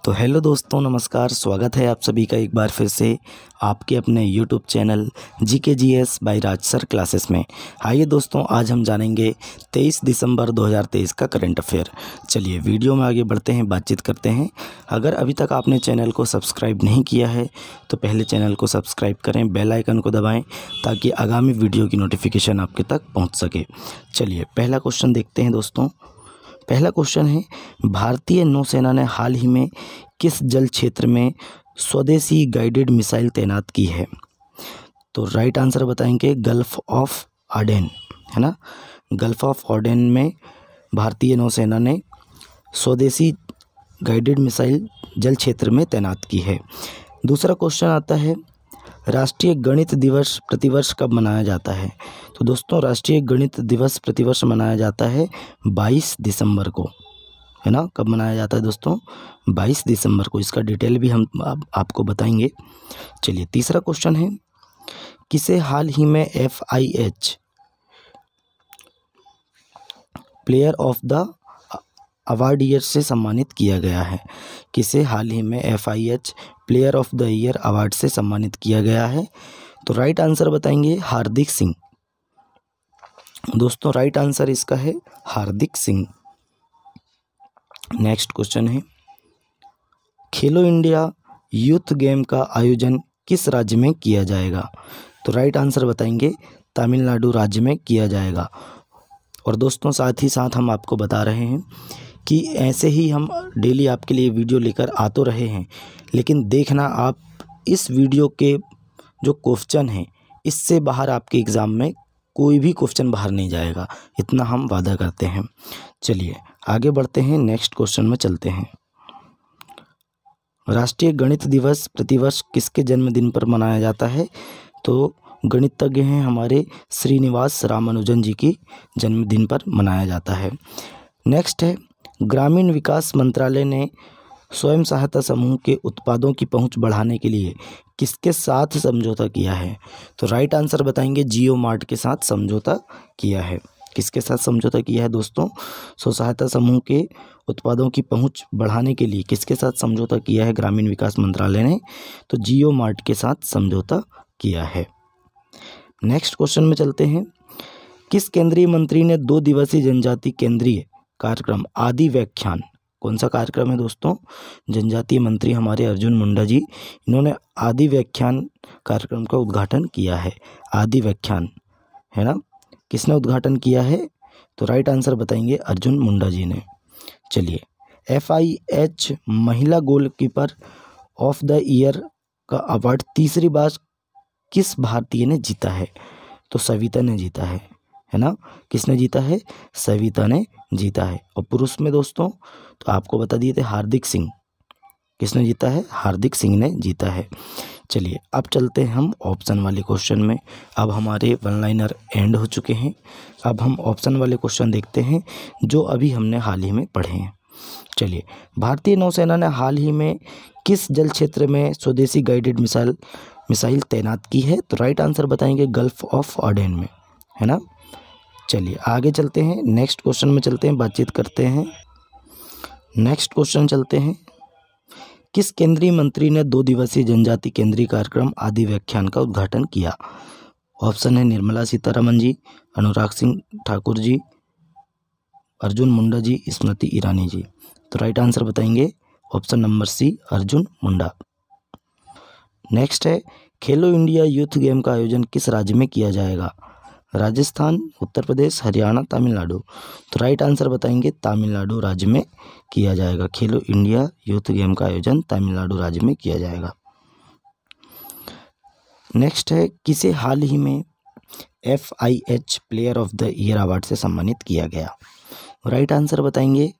तो हेलो दोस्तों, नमस्कार। स्वागत है आप सभी का एक बार फिर से आपके अपने यूट्यूब चैनल GKGS बाय राज सर क्लासेस में। आइए दोस्तों, आज हम जानेंगे 23 दिसंबर 2023 का करंट अफेयर। चलिए वीडियो में आगे बढ़ते हैं, बातचीत करते हैं। अगर अभी तक आपने चैनल को सब्सक्राइब नहीं किया है तो पहले चैनल को सब्सक्राइब करें, बेल आइकन को दबाएँ ताकि आगामी वीडियो की नोटिफिकेशन आपके तक पहुँच सके। चलिए पहला क्वेश्चन देखते हैं दोस्तों। पहला क्वेश्चन है, भारतीय नौसेना ने हाल ही में किस जल क्षेत्र में स्वदेशी गाइडेड मिसाइल तैनात की है? तो राइट आंसर बताएंगे गल्फ ऑफ आडेन, है ना। गल्फ ऑफ आडेन में भारतीय नौसेना ने स्वदेशी गाइडेड मिसाइल जल क्षेत्र में तैनात की है। दूसरा क्वेश्चन आता है, राष्ट्रीय गणित दिवस प्रतिवर्ष कब मनाया जाता है? तो दोस्तों, राष्ट्रीय गणित दिवस प्रतिवर्ष मनाया जाता है 22 दिसंबर को, है ना। कब मनाया जाता है दोस्तों? 22 दिसंबर को। इसका डिटेल भी हम आपको बताएंगे। चलिए तीसरा क्वेश्चन है, किसे हाल ही में FIH player of the award year से सम्मानित किया गया है? किसे हाल ही में FIH player of the year award से सम्मानित किया गया है? तो राइट आंसर बताएंगे हार्दिक सिंह। दोस्तों, राइट आंसर इसका है हार्दिक सिंह। नेक्स्ट क्वेश्चन है, खेलो इंडिया यूथ गेम का आयोजन किस राज्य में किया जाएगा? तो राइट आंसर बताएंगे तमिलनाडु राज्य में किया जाएगा। और दोस्तों, साथ ही साथ हम आपको बता रहे हैं कि ऐसे ही हम डेली आपके लिए वीडियो लेकर आ तो रहे हैं, लेकिन देखना आप इस वीडियो के जो क्वेश्चन हैं इससे बाहर आपके एग्ज़ाम में कोई भी क्वेश्चन बाहर नहीं जाएगा, इतना हम वादा करते हैं। चलिए आगे बढ़ते हैं, नेक्स्ट क्वेश्चन में चलते हैं। राष्ट्रीय गणित दिवस प्रतिवर्ष किसके जन्मदिन पर मनाया जाता है? तो गणितज्ञ हैं हमारे श्रीनिवास रामानुजन जी की जन्मदिन पर मनाया जाता है। नेक्स्ट है, ग्रामीण विकास मंत्रालय ने स्वयं सहायता समूह के उत्पादों की पहुंच बढ़ाने के लिए किसके साथ समझौता किया है? तो राइट आंसर बताएंगे जियो मार्ट के साथ समझौता किया है। किसके साथ समझौता किया है दोस्तों? स्व सहायता समूह के उत्पादों की पहुंच बढ़ाने के लिए किसके साथ समझौता किया है ग्रामीण विकास मंत्रालय ने? तो जियो मार्ट के साथ समझौता किया है। नेक्स्ट क्वेश्चन में चलते हैं, किस केंद्रीय मंत्री ने 2 दिवसीय जनजातीय केंद्रीय कार्यक्रम आदि व्याख्यान, कौन सा कार्यक्रम है दोस्तों? जनजातीय मंत्री हमारे अर्जुन मुंडा जी, इन्होंने आदि व्याख्यान कार्यक्रम का उद्घाटन किया है। आदि व्याख्यान, है ना, किसने उद्घाटन किया है? तो राइट आंसर बताएंगे अर्जुन मुंडा जी ने। चलिए, FIH महिला गोलकीपर ऑफ द ईयर का अवार्ड तीसरी बार किस भारतीय ने जीता है? तो सविता ने जीता है ना। किसने जीता है? सविता ने जीता है। और पुरुष में दोस्तों तो आपको बता दिए थे हार्दिक सिंह। किसने जीता है? हार्दिक सिंह ने जीता है। चलिए अब चलते हैं हम ऑप्शन वाले क्वेश्चन में। अब हमारे वन लाइनर एंड हो चुके हैं। अब हम ऑप्शन वाले क्वेश्चन देखते हैं जो अभी हमने हाल ही में पढ़े हैं। चलिए, भारतीय नौसेना ने हाल ही में किस जल क्षेत्र में स्वदेशी गाइडेड मिसाइल तैनात की है? तो राइट आंसर बताएंगे गल्फ ऑफ आडेन में, है ना। चलिए आगे चलते हैं, नेक्स्ट क्वेश्चन में चलते हैं, बातचीत करते हैं। नेक्स्ट क्वेश्चन चलते हैं, किस केंद्रीय मंत्री ने 2 दिवसीय जनजातीय केंद्रीय कार्यक्रम आदि व्याख्यान का उद्घाटन किया? ऑप्शन है निर्मला सीतारमन जी, अनुराग सिंह ठाकुर जी, अर्जुन मुंडा जी, स्मृति ईरानी जी। तो राइट आंसर बताएंगे option number C, Arjun Munda. Next है, खेलो इंडिया यूथ गेम का आयोजन किस राज्य में किया जाएगा? राजस्थान, उत्तर प्रदेश, हरियाणा, तमिलनाडु। तो राइट आंसर बताएंगे तमिलनाडु राज्य में किया जाएगा। खेलो इंडिया यूथ गेम का आयोजन तमिलनाडु राज्य में किया जाएगा। नेक्स्ट है, किसे हाल ही में FIH player of the year award से सम्मानित किया गया? राइट आंसर बताएंगे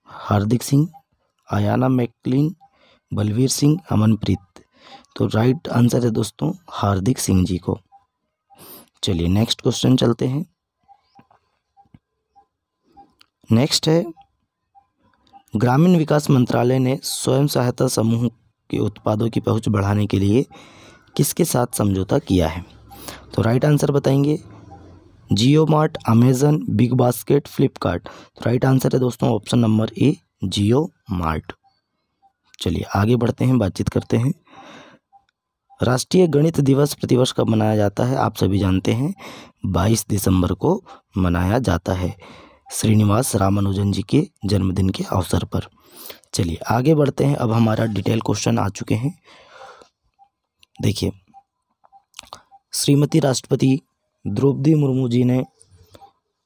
हार्दिक सिंह, आयाना मैकलिन, बलवीर सिंह, अमनप्रीत। तो राइट आंसर है दोस्तों हार्दिक सिंह जी को। चलिए नेक्स्ट क्वेश्चन चलते हैं। नेक्स्ट है, ग्रामीण विकास मंत्रालय ने स्वयं सहायता समूह के उत्पादों की पहुंच बढ़ाने के लिए किसके साथ समझौता किया है? तो राइट आंसर बताएंगे जियो मार्ट, अमेजन, बिग बास्केट, फ्लिपकार्ट। तो राइट आंसर है दोस्तों option number A, Jio Mart. चलिए आगे बढ़ते हैं, बातचीत करते हैं। राष्ट्रीय गणित दिवस प्रतिवर्ष कब मनाया जाता है? आप सभी जानते हैं 22 दिसंबर को मनाया जाता है, श्रीनिवास रामानुजन जी के जन्मदिन के अवसर पर। चलिए आगे बढ़ते हैं। अब हमारा डिटेल क्वेश्चन आ चुके हैं। देखिए, श्रीमती राष्ट्रपति द्रौपदी मुर्मू जी ने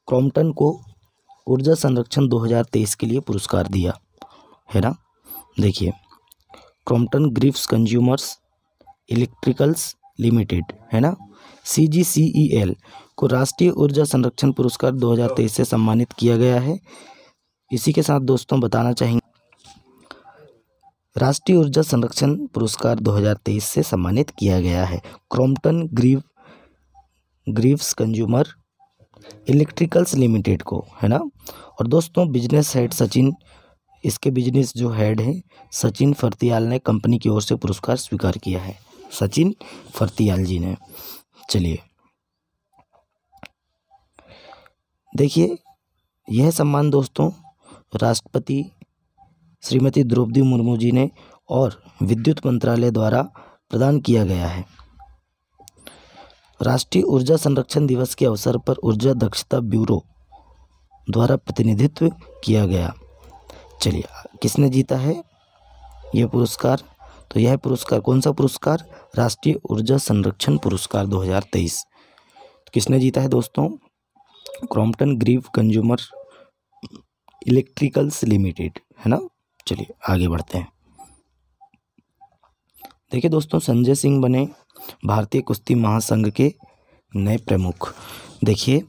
क्रॉम्पटन को ऊर्जा संरक्षण 2023 के लिए पुरस्कार दिया है ना। देखिए, Crompton Greaves consumers electricals limited है ना, CGCEL को राष्ट्रीय ऊर्जा संरक्षण पुरस्कार 2023 से सम्मानित किया गया है। इसी के साथ दोस्तों बताना चाहेंगे, राष्ट्रीय ऊर्जा संरक्षण पुरस्कार 2023 से सम्मानित किया गया है Crompton Greaves consumer electricals limited को, है ना। और दोस्तों बिजनेस हेड सचिन, इसके बिजनेस जो हेड हैं सचिन फर्तियाल ने कंपनी की ओर से पुरस्कार स्वीकार किया है, सचिन फर्तियाल जी ने। चलिए देखिए, यह सम्मान दोस्तों राष्ट्रपति श्रीमती द्रौपदी मुर्मू जी ने और विद्युत मंत्रालय द्वारा प्रदान किया गया है। राष्ट्रीय ऊर्जा संरक्षण दिवस के अवसर पर ऊर्जा दक्षता ब्यूरो द्वारा प्रतिनिधित्व किया गया। चलिए, किसने जीता है यह पुरस्कार? तो यह पुरस्कार कौन सा पुरस्कार? राष्ट्रीय ऊर्जा संरक्षण पुरस्कार 2023 किसने जीता है दोस्तों? Crompton Greaves consumer electricals limited, है ना। चलिए आगे बढ़ते हैं। देखिए दोस्तों, संजय सिंह बने भारतीय कुश्ती महासंघ के नए प्रमुख। देखिए,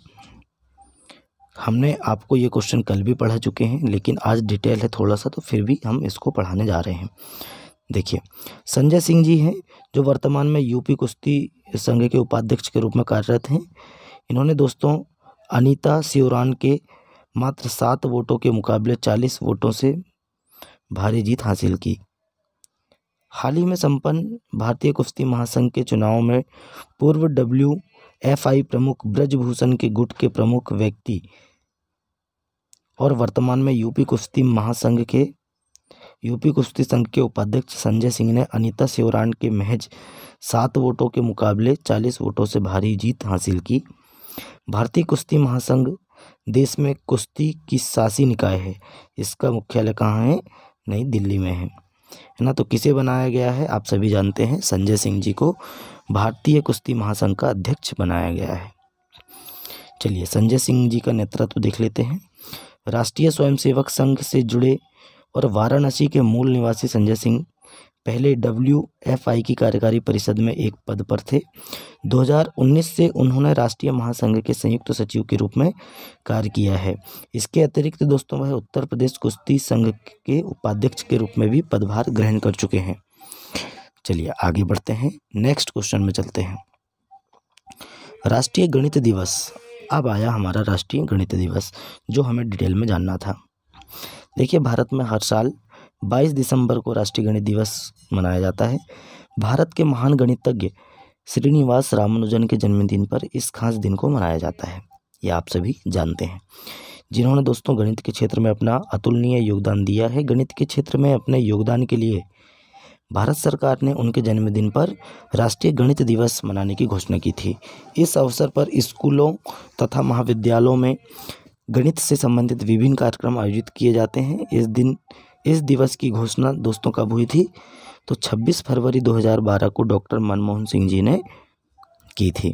हमने आपको ये क्वेश्चन कल भी पढ़ा चुके हैं, लेकिन आज डिटेल है थोड़ा सा, तो फिर भी हम इसको पढ़ाने जा रहे हैं। देखिए, संजय सिंह जी हैं जो वर्तमान में यूपी कुश्ती संघ के उपाध्यक्ष के रूप में कार्यरत हैं। इन्होंने दोस्तों अनीता सियोरान के मात्र 7 वोटों के मुकाबले 40 वोटों से भारी जीत हासिल की। हाल ही में संपन्न भारतीय कुश्ती महासंघ के चुनाव में पूर्व WFI प्रमुख ब्रजभूषण के गुट के प्रमुख व्यक्ति और वर्तमान में यूपी कुश्ती संघ के उपाध्यक्ष संजय सिंह ने अनीता सियोरान के महज 7 वोटों के मुकाबले 40 वोटों से भारी जीत हासिल की। भारतीय कुश्ती महासंघ देश में कुश्ती की शासी निकाय है। इसका मुख्यालय कहाँ है? नई दिल्ली में है ना। तो किसे बनाया गया है? आप सभी जानते हैं, संजय सिंह जी को भारतीय कुश्ती महासंघ का अध्यक्ष बनाया गया है। चलिए संजय सिंह जी का नेतृत्व देख लेते हैं। राष्ट्रीय स्वयंसेवक संघ से जुड़े और वाराणसी के मूल निवासी संजय सिंह पहले WFI की कार्यकारी परिषद में एक पद पर थे। 2019 से उन्होंने राष्ट्रीय महासंघ के संयुक्त सचिव के रूप में कार्य किया है। इसके अतिरिक्त दोस्तों वह उत्तर प्रदेश कुश्ती संघ के उपाध्यक्ष के रूप में भी पदभार ग्रहण कर चुके हैं। चलिए आगे बढ़ते हैं, नेक्स्ट क्वेश्चन में चलते हैं। राष्ट्रीय गणित दिवस, अब आया हमारा राष्ट्रीय गणित दिवस जो हमें डिटेल में जानना था। देखिए, भारत में हर साल 22 दिसंबर को राष्ट्रीय गणित दिवस मनाया जाता है। भारत के महान गणितज्ञ श्रीनिवास रामानुजन के जन्मदिन पर इस खास दिन को मनाया जाता है, ये आप सभी जानते हैं। जिन्होंने दोस्तों गणित के क्षेत्र में अपना अतुलनीय योगदान दिया है। गणित के क्षेत्र में अपने योगदान के लिए भारत सरकार ने उनके जन्मदिन पर राष्ट्रीय गणित दिवस मनाने की घोषणा की थी। इस अवसर पर स्कूलों तथा महाविद्यालयों में गणित से संबंधित विभिन्न कार्यक्रम आयोजित किए जाते हैं। इस दिवस की घोषणा दोस्तों कब हुई थी? तो 26 फरवरी 2012 को डॉक्टर मनमोहन सिंह जी ने की थी।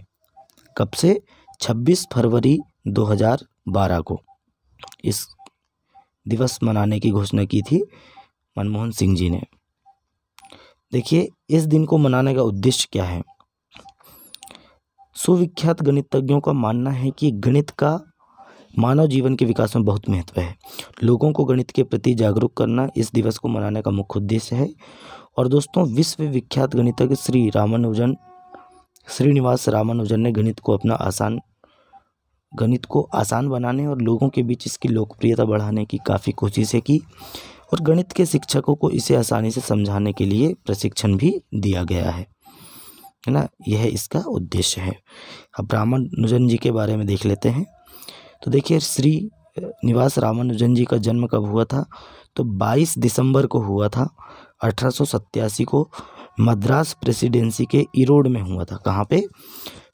कब से? 26 फरवरी 2012 को इस दिवस मनाने की घोषणा की थी मनमोहन सिंह जी ने। देखिए, इस दिन को मनाने का उद्देश्य क्या है? सुविख्यात गणितज्ञों का मानना है कि गणित का मानव जीवन के विकास में बहुत महत्व है। लोगों को गणित के प्रति जागरूक करना इस दिवस को मनाने का मुख्य उद्देश्य है। और दोस्तों विश्वविख्यात गणितज्ञ श्रीनिवास रामानुजन ने गणित को आसान बनाने और लोगों के बीच इसकी लोकप्रियता बढ़ाने की काफ़ी कोशिशें की और गणित के शिक्षकों को इसे आसानी से समझाने के लिए प्रशिक्षण भी दिया गया है ना। यह इसका उद्देश्य है। अब रामानुजन जी के बारे में देख लेते हैं। तो देखिए, श्रीनिवास रामानुजन जी का जन्म कब हुआ था? तो 22 दिसंबर को हुआ था 1887 को, मद्रास प्रेसिडेंसी के इरोड में हुआ था। कहाँ पे?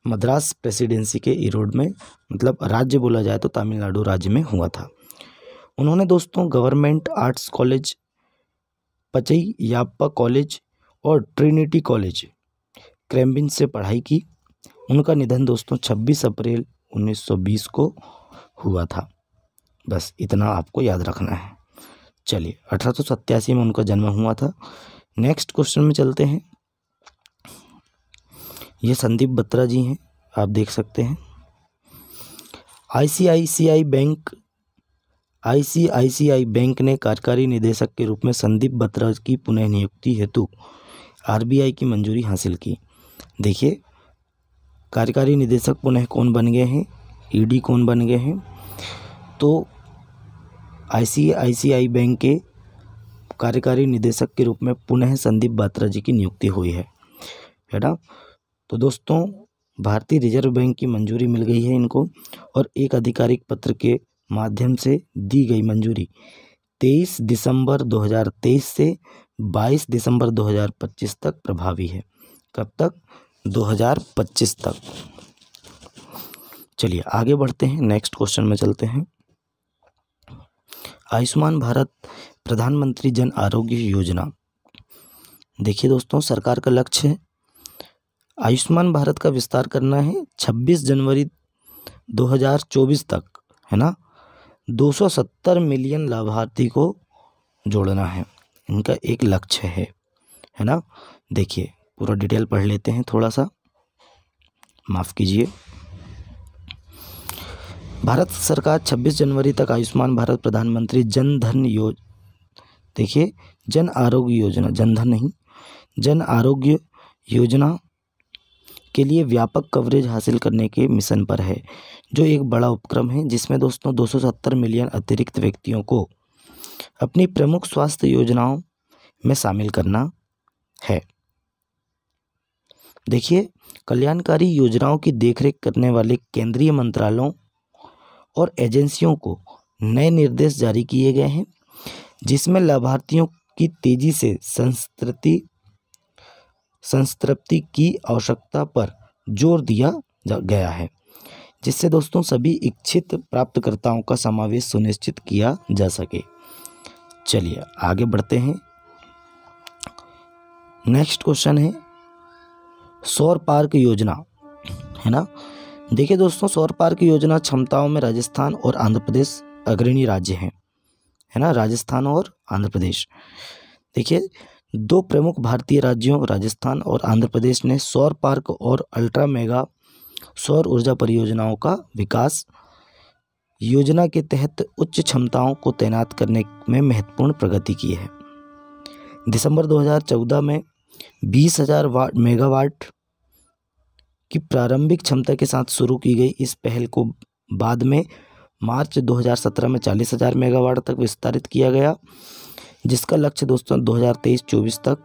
मद्रास प्रेसिडेंसी के इरोड में, मतलब राज्य बोला जाए तो तमिलनाडु राज्य में हुआ था। उन्होंने दोस्तों गवर्नमेंट आर्ट्स कॉलेज, पचैयाप्पा कॉलेज और ट्रिनिटी कॉलेज कैम्ब्रिज से पढ़ाई की। उनका निधन दोस्तों 26 अप्रैल 1920 को हुआ था। बस इतना आपको याद रखना है। चलिए 1887 में उनका जन्म हुआ था। नेक्स्ट क्वेश्चन में चलते हैं। ये संदीप बत्रा जी हैं, आप देख सकते हैं। आईसीआईसीआई बैंक ने कार्यकारी निदेशक के रूप में संदीप बत्रा की पुनः नियुक्ति हेतु आरबीआई की मंजूरी हासिल की। देखिए कार्यकारी निदेशक पुनः कौन बन गए हैं? ईडी कौन बन गए हैं? तो आईसीआईसीआई बैंक के कार्यकारी निदेशक के रूप में पुनः संदीप बत्रा जी की नियुक्ति हुई है ना। तो दोस्तों भारतीय रिजर्व बैंक की मंजूरी मिल गई है इनको, और एक आधिकारिक पत्र के माध्यम से दी गई मंजूरी 23 दिसंबर 2023 से 22 दिसंबर 2025 तक प्रभावी है। कब तक? 2025 तक। चलिए आगे बढ़ते हैं, नेक्स्ट क्वेश्चन में चलते हैं। आयुष्मान भारत प्रधानमंत्री जन आरोग्य योजना। देखिए दोस्तों सरकार का लक्ष्य है आयुष्मान भारत का विस्तार करना है 26 जनवरी 2024 तक, है ना। 270 मिलियन लाभार्थी को जोड़ना है, इनका एक लक्ष्य है ना। देखिए पूरा डिटेल पढ़ लेते हैं थोड़ा सा, माफ़ कीजिए। भारत सरकार 26 जनवरी तक आयुष्मान भारत प्रधानमंत्री जन धन देखिए जन आरोग्य योजना, जन धन नहीं, जन आरोग्य योजना के लिए व्यापक कवरेज हासिल करने के मिशन पर है, जो एक बड़ा उपक्रम है जिसमें दोस्तों 270 मिलियन अतिरिक्त व्यक्तियों को अपनी प्रमुख स्वास्थ्य योजनाओं में शामिल करना है। देखिए कल्याणकारी योजनाओं की देखरेख करने वाले केंद्रीय मंत्रालयों और एजेंसियों को नए निर्देश जारी किए गए हैं, जिसमें लाभार्थियों की तेजी से संतृप्ति की आवश्यकता पर जोर दिया गया है, जिससे दोस्तों सभी इच्छित प्राप्तकर्ताओं का समावेश सुनिश्चित किया जा सके। चलिए आगे बढ़ते हैं। नेक्स्ट क्वेश्चन है सौर पार्क योजना, है ना। देखिए दोस्तों सौर पार्क योजना क्षमताओं में राजस्थान और आंध्र प्रदेश अग्रणी राज्य हैं, है ना, राजस्थान और आंध्र प्रदेश। देखिए दो प्रमुख भारतीय राज्यों राजस्थान और आंध्र प्रदेश ने सौर पार्क और अल्ट्रा मेगा सौर ऊर्जा परियोजनाओं का विकास योजना के तहत उच्च क्षमताओं को तैनात करने में महत्वपूर्ण प्रगति की है। दिसंबर 2014 में 20,000 मेगावाट की प्रारंभिक क्षमता के साथ शुरू की गई इस पहल को बाद में मार्च 2017 में 40,000 मेगावाट तक विस्तारित किया गया, जिसका लक्ष्य दोस्तों 2023-24 तक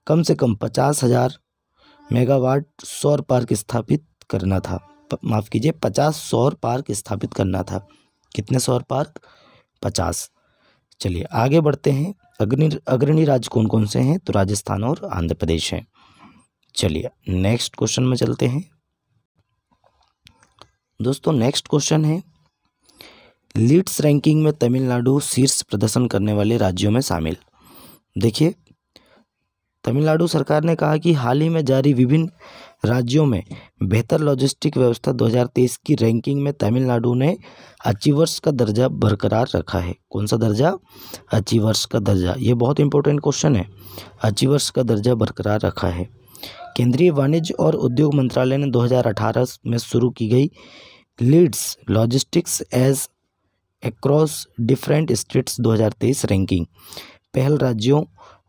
कम से कम 50,000 मेगावाट सौर पार्क स्थापित करना था। माफ़ कीजिए 50 सौर पार्क स्थापित करना था। कितने सौर पार्क? 50। चलिए आगे बढ़ते हैं। अग्रणी राज्य कौन कौन से हैं? तो राजस्थान और आंध्र प्रदेश हैं। चलिए नेक्स्ट क्वेश्चन में चलते हैं दोस्तों। नेक्स्ट क्वेश्चन है लीड्स रैंकिंग में तमिलनाडु शीर्ष प्रदर्शन करने वाले राज्यों में शामिल। देखिए तमिलनाडु सरकार ने कहा कि हाल ही में जारी विभिन्न राज्यों में बेहतर लॉजिस्टिक व्यवस्था 2023 की रैंकिंग में तमिलनाडु ने अचीवर्स का दर्जा बरकरार रखा है। कौन सा दर्जा? अचीवर्स का दर्जा। ये बहुत इंपॉर्टेंट क्वेश्चन है। अचीवर्स का दर्जा बरकरार रखा है। केंद्रीय वाणिज्य और उद्योग मंत्रालय ने 2018 में शुरू की गई leads logistics ease across different states 2023 ranking पहल राज्यों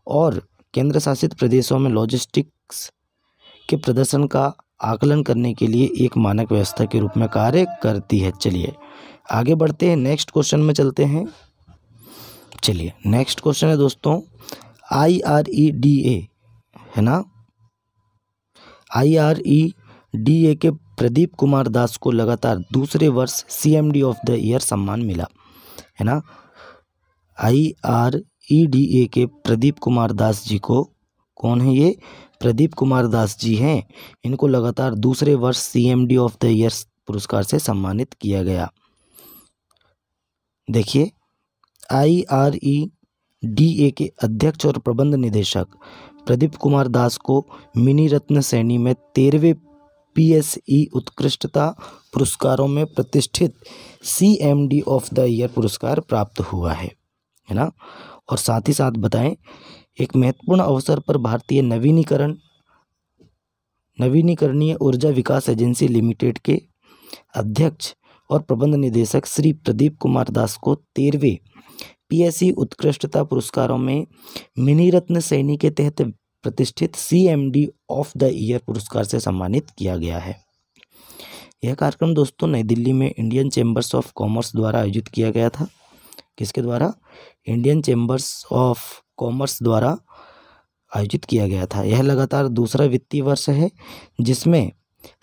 और केंद्र शासित प्रदेशों में लॉजिस्टिक्स के प्रदर्शन का आकलन करने के लिए एक मानक व्यवस्था के रूप में कार्य करती है। चलिए आगे बढ़ते हैं, नेक्स्ट क्वेश्चन में चलते हैं। चलिए नेक्स्ट क्वेश्चन है दोस्तों IREDA, है ना। IREDA के प्रदीप कुमार दास को लगातार दूसरे वर्ष CMD ऑफ द ईयर सम्मान मिला, है ना। IREDA के प्रदीप कुमार दास जी को, कौन है ये? प्रदीप कुमार दास जी हैं। इनको लगातार दूसरे वर्ष CMD ऑफ द ईयर पुरस्कार से सम्मानित किया गया। देखिए, IREDA के अध्यक्ष और प्रबंध निदेशक प्रदीप कुमार दास को मिनी रत्न श्रेणी में 13वें PSE उत्कृष्टता पुरस्कारों में प्रतिष्ठित CMD ऑफ द ईयर पुरस्कार प्राप्त हुआ है ना। और साथ ही साथ बताएं, एक महत्वपूर्ण अवसर पर भारतीय नवीनीकरणीय ऊर्जा विकास एजेंसी लिमिटेड के अध्यक्ष और प्रबंध निदेशक श्री प्रदीप कुमार दास को 13वें PSE उत्कृष्टता पुरस्कारों में मिनी रत्न श्रेणी के तहत प्रतिष्ठित CMD ऑफ द ईयर पुरस्कार से सम्मानित किया गया है। यह कार्यक्रम दोस्तों नई दिल्ली में इंडियन चैम्बर्स ऑफ कॉमर्स द्वारा आयोजित किया गया था। किसके द्वारा? इंडियन चैम्बर्स ऑफ कॉमर्स द्वारा आयोजित किया गया था। यह लगातार दूसरा वित्तीय वर्ष है जिसमें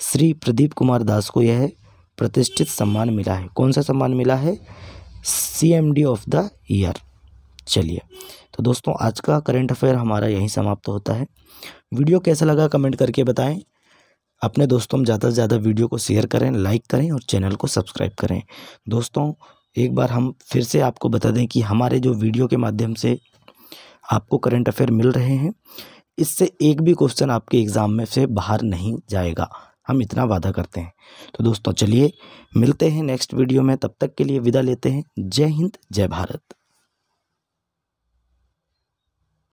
श्री प्रदीप कुमार दास को यह प्रतिष्ठित सम्मान मिला है। कौन सा सम्मान मिला है? CMD of the year. चलिए, तो दोस्तों आज का करंट अफेयर हमारा यहीं समाप्त होता है। वीडियो कैसा लगा कमेंट करके बताएं। अपने दोस्तों में ज़्यादा से ज़्यादा वीडियो को शेयर करें, लाइक करें और चैनल को सब्सक्राइब करें। दोस्तों एक बार हम फिर से आपको बता दें कि हमारे जो वीडियो के माध्यम से आपको करंट अफेयर मिल रहे हैं, इससे एक भी क्वेश्चन आपके एग्ज़ाम में से बाहर नहीं जाएगा, हम इतना वादा करते हैं। तो दोस्तों चलिए मिलते हैं नेक्स्ट वीडियो में, तब तक के लिए विदा लेते हैं। जय हिंद, जय भारत।